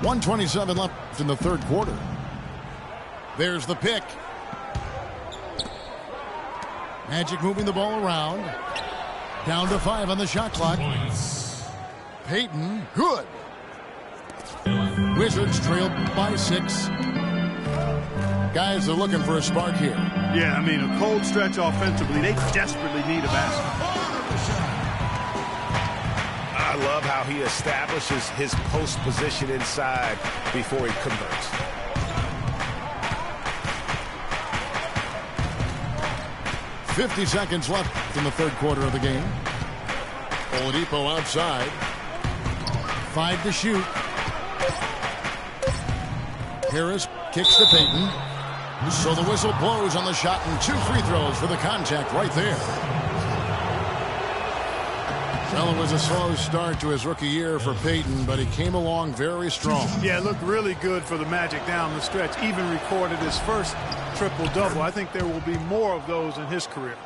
[SPEAKER 1] .127 left in the third quarter. There's the pick. Magic moving the ball around. Down to 5 on the shot clock. Payton, good. Wizards trail by 6. Guys are looking for a spark here.
[SPEAKER 2] Yeah, I mean, a cold stretch offensively. They desperately need a basket.
[SPEAKER 3] I love how he establishes his post position inside before he converts.
[SPEAKER 1] .50 seconds left in the third quarter of the game. Oladipo outside. 5 to shoot. Harris kicks to Payton. So the whistle blows on the shot and 2 free throws for the contact right there. Well, it was a slow start to his rookie year for Payton, but he came along very strong.
[SPEAKER 2] Yeah, it looked really good for the Magic down the stretch. Even recorded his first triple-double. I think there will be more of those in his career.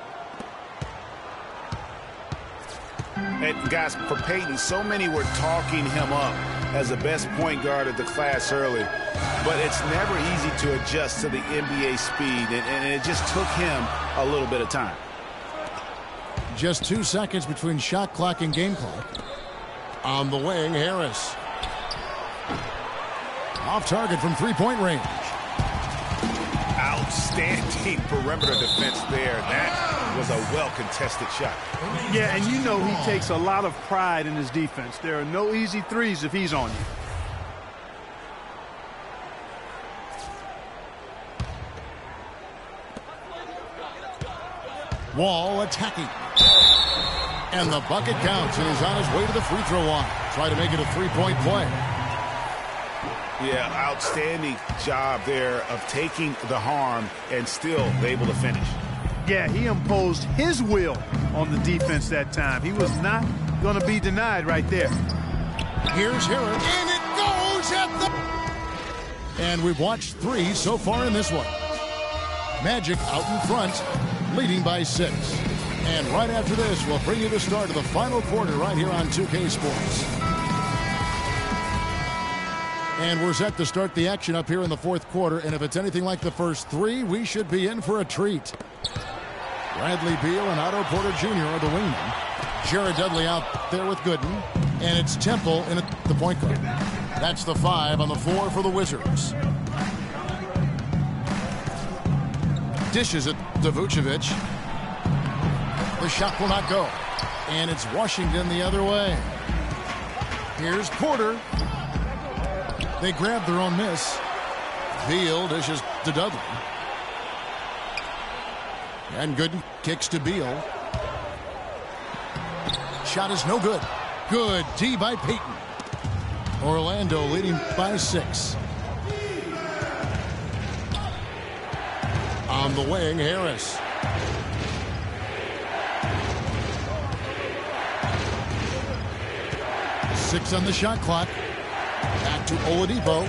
[SPEAKER 3] And guys, for Peyton, so many were talking him up as the best point guard of the class early. But it's never easy to adjust to the NBA speed, and it just took him a little bit of time.
[SPEAKER 1] Just 2 seconds between shot clock and game clock. On the wing, Harris. Off target from three-point range.
[SPEAKER 3] Outstanding perimeter defense there. That was a well-contested shot.
[SPEAKER 2] Yeah, and you know he takes a lot of pride in his defense. There are no easy threes if he's on you.
[SPEAKER 1] Wall attacking. And the bucket counts, and he's on his way to the free throw line. Try to make it a three-point play.
[SPEAKER 3] Yeah, outstanding job there of taking the harm and still able to finish.
[SPEAKER 2] Yeah, he imposed his will on the defense that time. He was not going to be denied right there.
[SPEAKER 1] Here's Harris, and it goes at the... And we've watched 3 so far in this one. Magic out in front, leading by 6. And right after this, we'll bring you the start of the final quarter right here on 2K Sports. And we're set to start the action up here in the fourth quarter. And if it's anything like the first 3, we should be in for a treat. Bradley Beal and Otto Porter Jr. are the wingmen. Jared Dudley out there with Gooden. And it's Temple in the point guard. That's the 5 on the floor for the Wizards. Dishes it to Vucevic. The shot will not go. And it's Washington the other way. Here's Porter. They grab their own miss. Beal dishes to Dudley. And Gooden kicks to Beal. Shot is no good. Good D by Peyton. Orlando leading by 6. On the wing, Harris. Six on the shot clock. Back to Oladipo.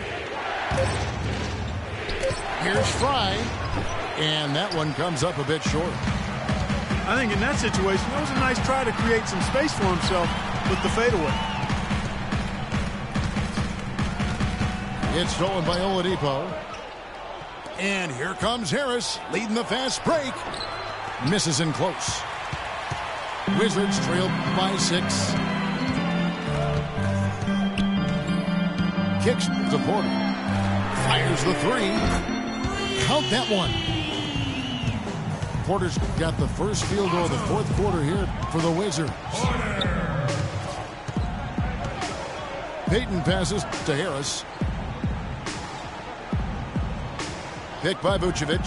[SPEAKER 1] Here's Fry. And that one comes up a bit short.
[SPEAKER 2] I think in that situation, that was a nice try to create some space for himself with the fadeaway.
[SPEAKER 1] It's stolen by Oladipo. And here comes Harris, leading the fast break. Misses in close. Wizards trail by 6. Kicks to Porter. Fires the 3. Count that one. Porter's got the first field goal of the fourth quarter here for the Wizards. Peyton passes to Harris. Picked by Vucevic.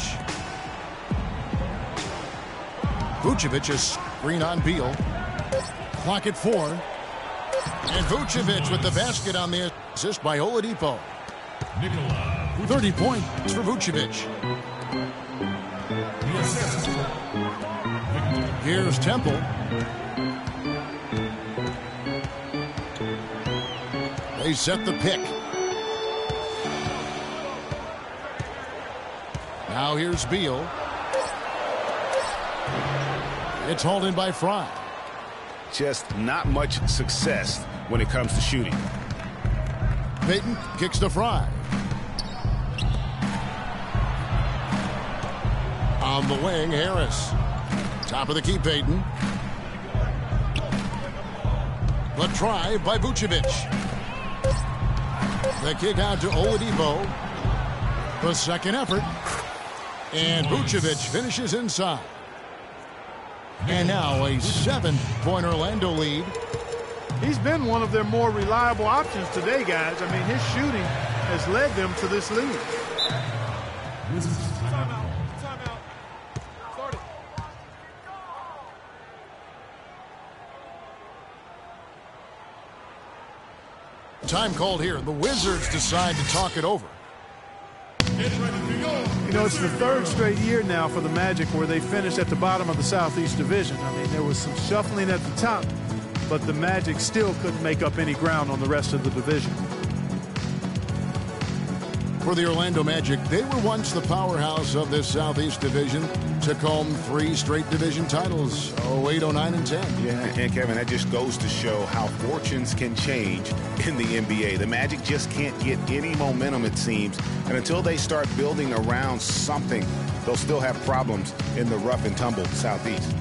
[SPEAKER 1] Vucevic is screen on Beal. Clock at 4. And Vucevic with the basket on the assist by Oladipo. 30 points for Vucevic. Here's Temple. They set the pick. Now here's Beal. It's hauled in by Fry.
[SPEAKER 3] Just not much success when it comes to shooting.
[SPEAKER 1] Peyton kicks to Fry. On the wing, Harris. Top of the key, Peyton. The drive by Vucevic. The kick out to Oladipo. The second effort. And Vucevic finishes inside. And now a 7-point Orlando lead.
[SPEAKER 2] He's been one of their more reliable options today, guys. I mean, his shooting has led them to this lead.
[SPEAKER 1] Time called here. The Wizards decide to talk it over.
[SPEAKER 2] You know, it's the 3rd straight year now for the Magic where they finished at the bottom of the Southeast Division. I mean, there was some shuffling at the top, but the Magic still couldn't make up any ground on the rest of the division.
[SPEAKER 1] For the Orlando Magic, they were once the powerhouse of this Southeast Division. Took home 3 straight division titles, 08, 09, and 10.
[SPEAKER 3] Yeah, and Kevin, that just goes to show how fortunes can change in the NBA. The Magic just can't get any momentum, it seems. And until they start building around something, they'll still have problems in the rough and tumble Southeast.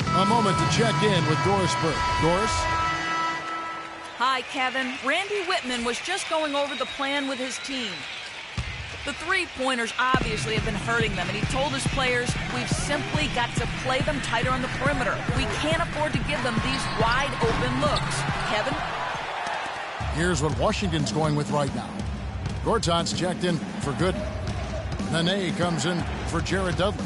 [SPEAKER 1] A moment to check in with Doris Burke. Doris?
[SPEAKER 5] Hi, Kevin. Randy Whitman was just going over the plan with his team. The three-pointers obviously have been hurting them, and he told his players, we've simply got to play them tighter on the perimeter. We can't afford to give them these wide-open looks. Kevin?
[SPEAKER 1] Here's what Washington's going with right now. Gortat's checked in for Gooden. Nene comes in for Jared Dudley.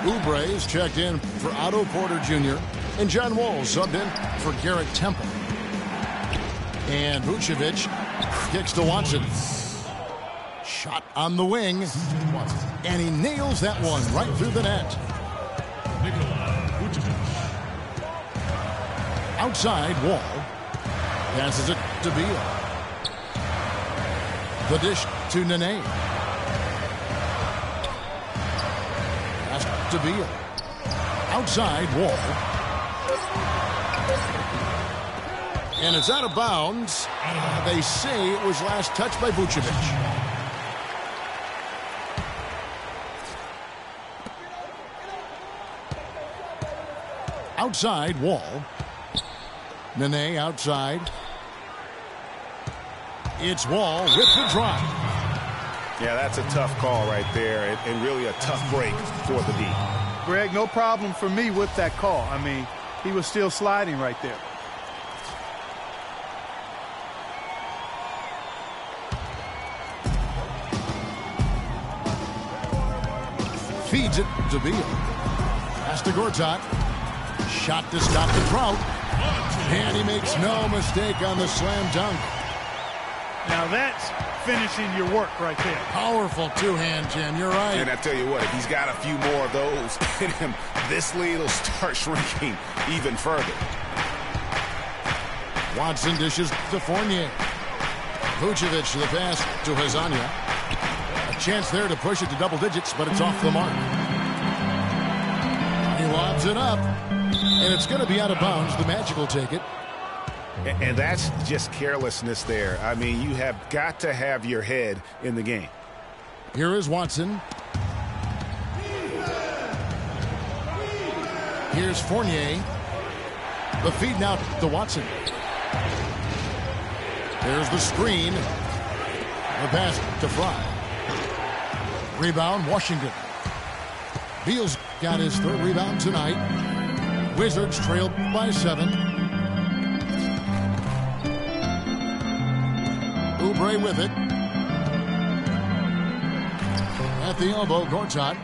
[SPEAKER 1] Oubre is checked in for Otto Porter Jr. And John Wall subbed in for Garrett Temple. And Vucevic kicks to Watson. Shot on the wing. And he nails that one right through the net. Outside, Wall passes it to Beal. The dish to Nene. To Beal. Outside, Wall. And it's out of bounds. They say it was last touched by Vucevic. Outside, Wall. Nene outside. It's Wall with the drive.
[SPEAKER 3] Yeah, that's a tough call right there, and really a tough break for the D.
[SPEAKER 2] Greg, no problem for me with that call. I mean, he was still sliding right there.
[SPEAKER 1] Feeds it to Beal. Pass to Gortat. Shot to stop the drought. And he makes no mistake on the slam dunk.
[SPEAKER 2] Now that's finishing your work right there.
[SPEAKER 1] Powerful two-hand jam. You're right.
[SPEAKER 3] And I tell you what, if he's got a few more of those in him, this lead will start shrinking even further.
[SPEAKER 1] Watson dishes to Fournier. Vucevic the pass to Hazania. A chance there to push it to double digits, but it's off the mark. He lobs it up, and it's going to be out of bounds. The Magic will take it.
[SPEAKER 3] And that's just carelessness there. I mean, you have got to have your head in the game.
[SPEAKER 1] Here is Watson. Here's Fournier. The feed now to Watson. There's the screen. The pass to Fry. Rebound, Washington. Beal's got his 3rd rebound tonight. Wizards trailed by 7. Oubre with it. At the elbow, Gortat.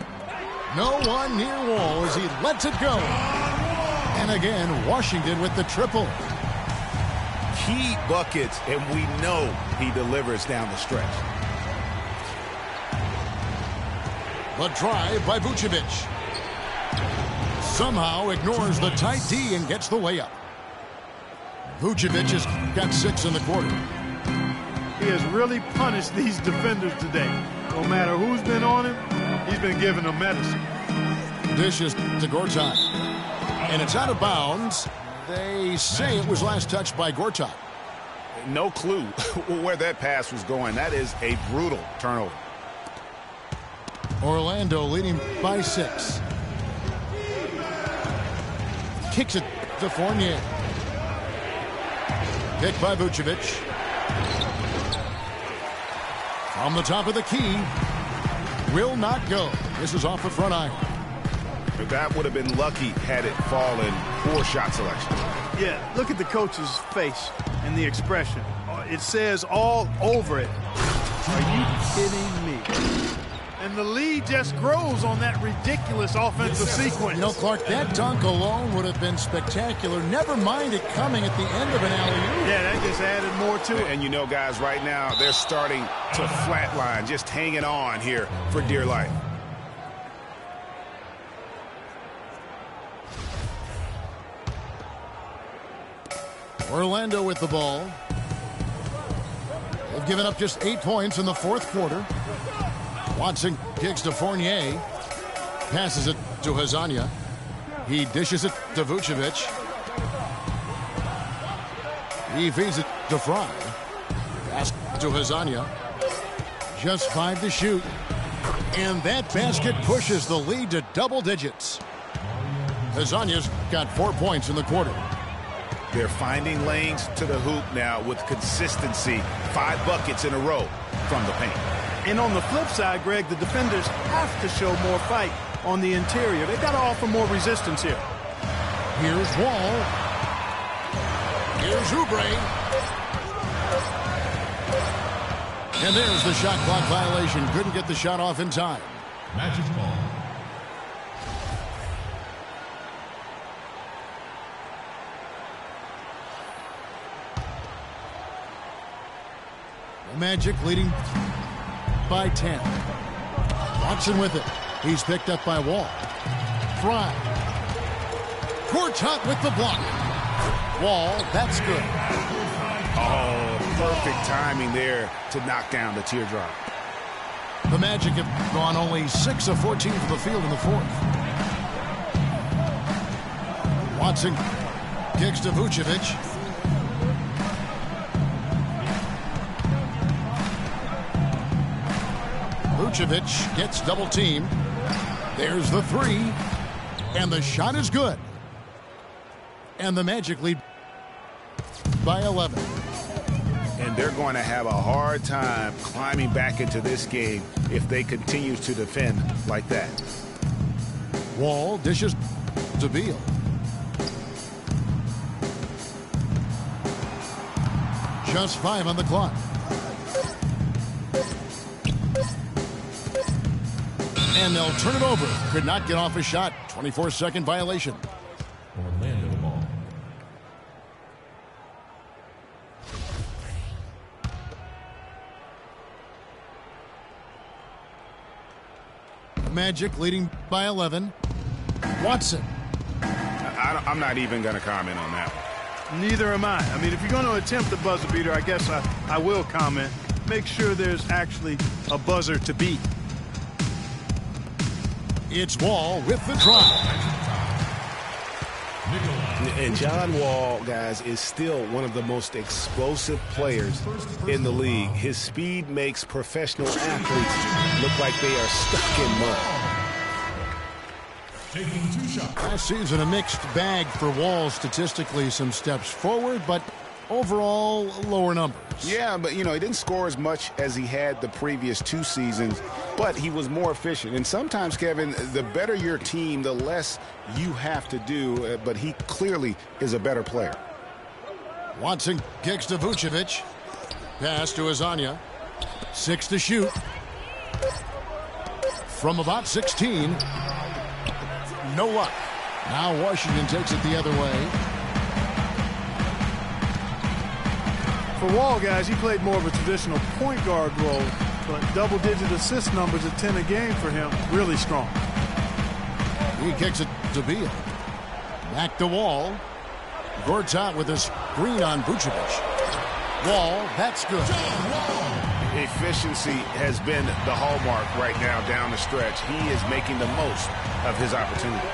[SPEAKER 1] No one near Wall as he lets it go. And again, Washington with the triple.
[SPEAKER 3] Key buckets, and we know he delivers down the stretch.
[SPEAKER 1] The drive by Vucevic. Somehow ignores the tight D and gets the layup. Vucevic has got 6 in the quarter.
[SPEAKER 2] He has really punished these defenders today. No matter who's been on him, he's been giving them medicine.
[SPEAKER 1] Dishes to Gortat. And it's out of bounds. They say it was last touched by Gortat.
[SPEAKER 3] No clue where that pass was going. That is a brutal turnover.
[SPEAKER 1] Orlando leading by 6. Kicks it to Fournier. Picked by Vucevic. From the top of the key. Will not go. This is off the front iron.
[SPEAKER 3] That would have been lucky had it fallen. Poor shot selection.
[SPEAKER 2] Yeah, look at the coach's face and the expression. It says all over it. Are you kidding me? And the lead just grows on that ridiculous offensive sequence.
[SPEAKER 1] You know, Clark, that dunk alone would have been spectacular. Never mind it coming at the end of an alley-oop.
[SPEAKER 2] Yeah, that just added more to it.
[SPEAKER 3] And you know, guys, right now, they're starting to flatline, just hanging on here for dear life.
[SPEAKER 1] Orlando with the ball. They've given up just 8 points in the fourth quarter. Watson kicks to Fournier. Passes it to Hazania. He dishes it to Vucevic. He feeds it to Fry. Pass to Hazania. Just 5 to shoot. And that basket pushes the lead to double digits. Hazania's got 4 points in the quarter.
[SPEAKER 3] They're finding lanes to the hoop now with consistency. 5 buckets in a row from the paint.
[SPEAKER 2] And on the flip side, Greg, the defenders have to show more fight on the interior. They've got to offer more resistance here.
[SPEAKER 1] Here's Wall. Here's Oubre. And there's the shot clock violation. Couldn't get the shot off in time.
[SPEAKER 4] Magic ball.
[SPEAKER 1] The Magic leading by 10. Watson with it. He's picked up by Wall. Fry. Gortat with the block. Wall, that's good.
[SPEAKER 3] Oh, perfect timing there to knock down the teardrop.
[SPEAKER 1] The Magic have gone only 6 of 14 from the field in the fourth. Watson kicks to Vucevic. Vucevic gets double teamed. There's the three. And the shot is good. And the Magic lead by 11.
[SPEAKER 3] And they're going to have a hard time climbing back into this game if they continue to defend like that.
[SPEAKER 1] Wall dishes to Beal. Just 5 on the clock. And they'll turn it over. Could not get off a shot. 24-second violation.
[SPEAKER 4] Orlando ball.
[SPEAKER 1] Magic leading by 11. Watson.
[SPEAKER 3] I'm not even going to comment on that one.
[SPEAKER 2] Neither am I. I mean, if you're going to attempt the buzzer beater, I guess I will comment. Make sure there's actually a buzzer to beat.
[SPEAKER 1] It's Wall with the drive.
[SPEAKER 3] And John Wall, guys, is still one of the most explosive players in the league. His speed makes professional athletes look like they are stuck in mud.
[SPEAKER 4] Taking 2 shots.
[SPEAKER 1] Last season, a mixed bag for Wall statistically. Some steps forward, but overall, lower numbers.
[SPEAKER 3] Yeah, but, you know, he didn't score as much as he had the previous 2 seasons, but he was more efficient. And sometimes, Kevin, the better your team, the less you have to do, but he clearly is a better player.
[SPEAKER 1] Watson kicks to Vucevic. Pass to Hazania. 6 to shoot. From about 16. No luck. Now Washington takes it the other way.
[SPEAKER 2] For Wall, guys, he played more of a traditional point guard role, but double-digit assist numbers at 10 a game for him, really strong.
[SPEAKER 1] He kicks it to Beal. Back to Wall. Gortat with a screen on Vucevic. Wall, that's good.
[SPEAKER 3] Efficiency has been the hallmark right now down the stretch. He is making the most of his opportunity.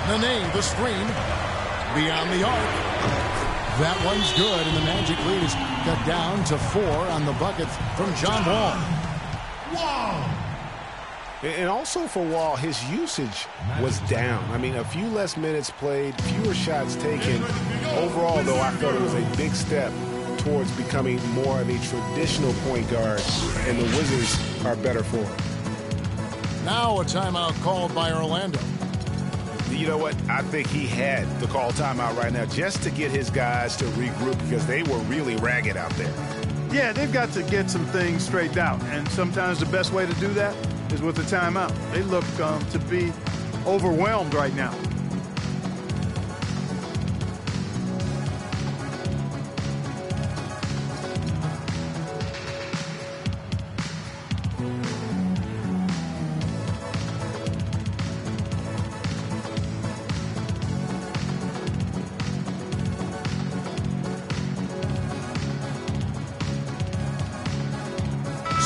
[SPEAKER 1] Nene, the screen. Beyond the arc. That one's good, and the Magic lead is cut down to 4 on the bucket from John Wall.
[SPEAKER 4] Wow.
[SPEAKER 3] And also for Wall, his usage was down. I mean, a few less minutes played, fewer shots taken. Overall, though, I felt it was a big step towards becoming more of a traditional point guard, and the Wizards are better for it.
[SPEAKER 1] Now a timeout called by Orlando.
[SPEAKER 3] You know what? I think he had to call timeout right now just to get his guys to regroup because they were really ragged out there.
[SPEAKER 2] Yeah, they've got to get some things straightened out, and sometimes the best way to do that is with a timeout. They look to be overwhelmed right now.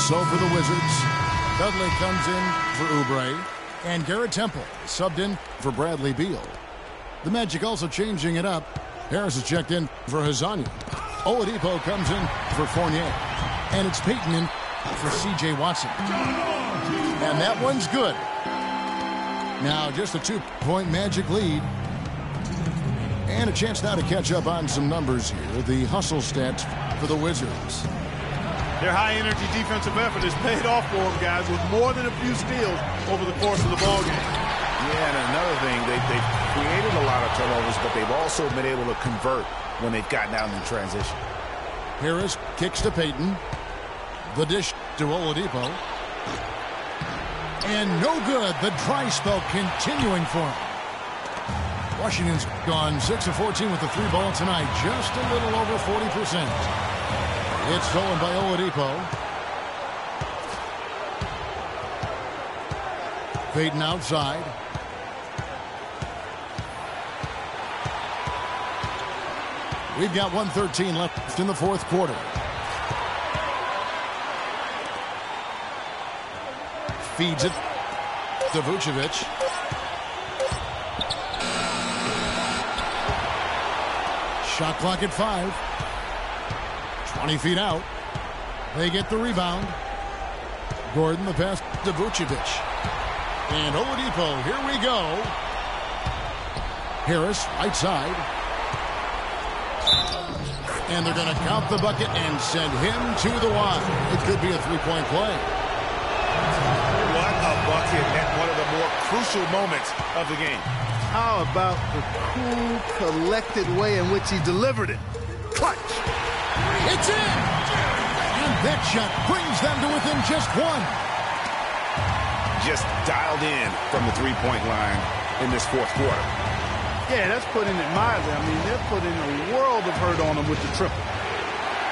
[SPEAKER 1] So for the Wizards, Dudley comes in for Oubre, and Garrett Temple subbed in for Bradley Beal. The Magic also changing it up. Harris is checked in for Hazanya. Oladipo comes in for Fournier. And it's Payton in for C.J. Watson. And that one's good. Now just a 2-point Magic lead. And a chance now to catch up on some numbers here. The hustle stats for the Wizards.
[SPEAKER 2] Their high-energy defensive effort has paid off for them, guys, with more than a few steals over the course of the ballgame.
[SPEAKER 3] Yeah, and another thing, they've created a lot of turnovers, but they've also been able to convert when they've gotten out in transition.
[SPEAKER 1] Harris kicks to Payton. The dish to Oladipo. And no good. The dry spell continuing for him. Washington's gone 6 of 14 with the 3-ball tonight. Just a little over 40%. It's stolen by Oladipo. Payton outside. We've got 1:13 left in the fourth quarter. Feeds it to Vucevic. Shot clock at 5. 20 feet out. They get the rebound. Gordon, the pass to Vucevic. And Oladipo, here we go. Harris, right side. And they're going to count the bucket and send him to the line. It could be a 3-point play.
[SPEAKER 3] What a bucket at one of the more crucial moments of the game.
[SPEAKER 2] How about the cool, collected way in which he delivered it? Clutch!
[SPEAKER 1] It's in! And that shot brings them to within just one.
[SPEAKER 3] Just dialed in from the three-point line in this fourth quarter.
[SPEAKER 2] Yeah, that's putting it mildly. I mean, they're putting a world of hurt on him with the triple.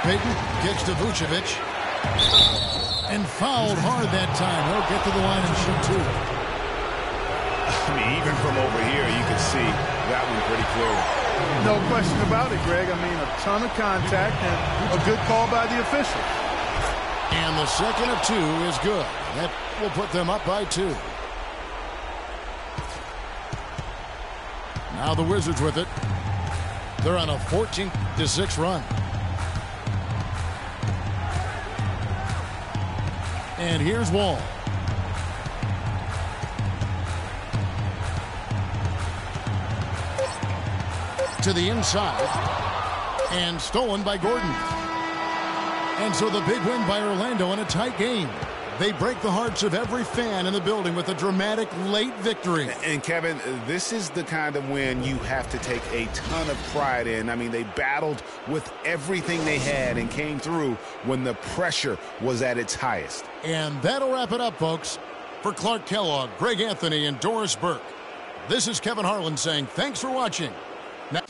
[SPEAKER 1] Payton kicks to Vucevic. And fouled hard that time. He'll get to the line and shoot two.
[SPEAKER 3] I mean, even from over here, you can see that one pretty clearly.
[SPEAKER 2] No question about it, Greg. I mean, a ton of contact and a good call by the official.
[SPEAKER 1] And the second of 2 is good. That will put them up by 2. Now the Wizards with it. They're on a 14-6 run. And here's Wall. To the inside. And stolen by Gordon. And so the big win by Orlando in a tight game. They break the hearts of every fan in the building with a dramatic late victory.
[SPEAKER 3] And Kevin, this is the kind of win you have to take a ton of pride in. I mean, they battled with everything they had and came through when the pressure was at its highest.
[SPEAKER 1] And that'll wrap it up, folks. For Clark Kellogg, Greg Anthony, and Doris Burke, this is Kevin Harlan saying thanks for watching. Now